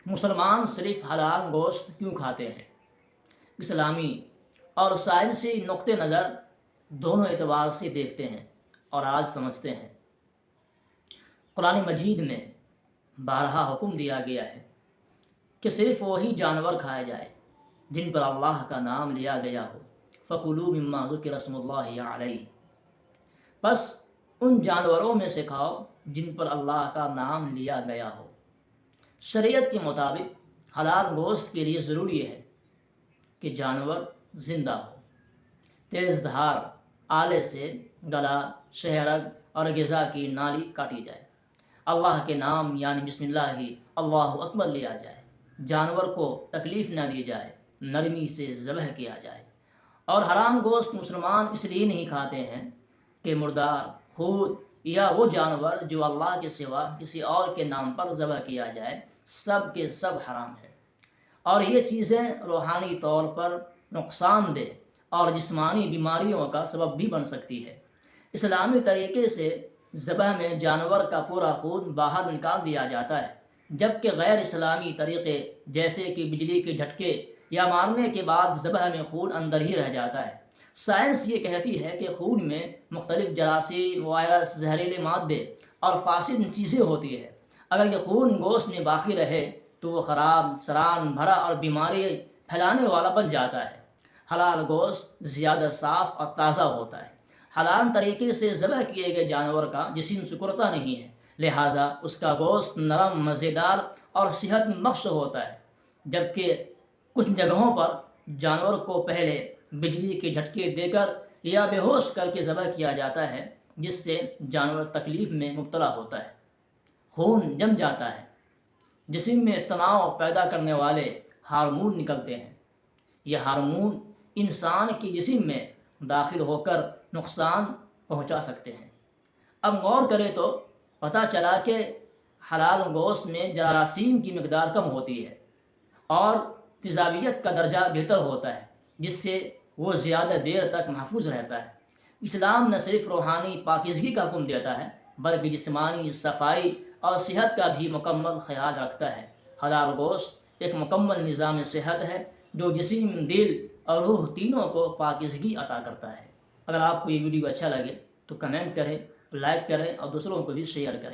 مسلمان صرف حلال گوشت کیوں کھاتے ہیں؟ اسلامی اور سائنسی نقطہ نظر دونوں اعتبار سے دیکھتے ہیں اور آج سمجھتے ہیں۔ قرآن مجید میں بارہا حکم دیا گیا ہے کہ صرف وہی جانور کھایا جائے جن پر اللہ کا نام لیا گیا ہو، فَكُلُوا مِمَّا ذُكِرَ اسْمُ اللَّهِ عَلَيْهِ، بس ان جانوروں میں سے کھاؤ جن پر اللہ کا نام لیا گیا ہو۔ شریعت کے مطابق حلال گوشت کے لیے ضروری ہے کہ جانور زندہ ہو، تیز دھار آلے سے گلا، شہرگ اور غذا کی نالی کاٹی جائے، اللہ کے نام یعنی بسم اللہ اللہ اکبر لیا جائے، جانور کو تکلیف نہ دی جائے، نرمی سے ذبح کیا جائے۔ اور حرام گوشت مسلمان اس لیے نہیں کھاتے ہیں کہ مردار، خود یا وہ جانور جو اللہ کے سوا کسی اور کے نام پر ذبح کیا جائے، سب کے سب حرام ہے، اور یہ چیزیں روحانی طور پر نقصان دہ اور جسمانی بیماریوں کا سبب بھی بن سکتی ہے۔ اسلامی طریقے سے ذبح میں جانور کا پورا خون باہر نکال دیا جاتا ہے، جبکہ غیر اسلامی طریقے جیسے کہ بجلی کے جھٹکے یا مارنے کے بعد ذبح میں خون اندر ہی رہ جاتا ہے۔ سائنس یہ کہتی ہے کہ خون میں مختلف جراثیم، وائرس، زہریلے مادے اور فاسد چیزیں ہوتی ہے۔ اگر یہ خون گوشت میں باقی رہے تو وہ خراب، سران بھرا اور بیماری پھیلانے والا بن جاتا ہے۔ حلال گوشت زیادہ صاف اور تازہ ہوتا ہے۔ حلال طریقے سے ذبح کیے گئے جانور کا جسم سکڑتا نہیں ہے، لہٰذا اس کا گوشت نرم، مزیدار اور صحت بخش ہوتا ہے، جبکہ کچھ جگہوں پر جانور کو پہلے بجلی کے جھٹکے دے کر یا بے ہوش کر کے ذبح کیا جاتا ہے، جس سے جانور تکلیف میں مبتلا ہوتا ہے۔ خون جم جاتا ہے، جسم میں تناؤ پیدا کرنے والے ہارمون نکلتے ہیں۔ یہ ہارمون انسان کے جسم میں داخل ہو کر نقصان پہنچا سکتے ہیں۔ اب غور کریں تو پتہ چلا کہ حلال گوشت میں جراثیم کی مقدار کم ہوتی ہے اور تیزابیت کا درجہ بہتر ہوتا ہے، جس سے وہ زیادہ دیر تک محفوظ رہتا ہے۔ اسلام نہ صرف روحانی پاکیزگی کا حکم دیتا ہے بلکہ جسمانی صفائی اور صحت کا بھی مکمل خیال رکھتا ہے۔ حلال گوشت ایک مکمل نظام صحت ہے جو جسم، دل اور روح تینوں کو پاکیزگی عطا کرتا ہے۔ اگر آپ کو یہ ویڈیو اچھا لگے تو کمنٹ کریں، لائک کریں اور دوسروں کو بھی شیئر کریں۔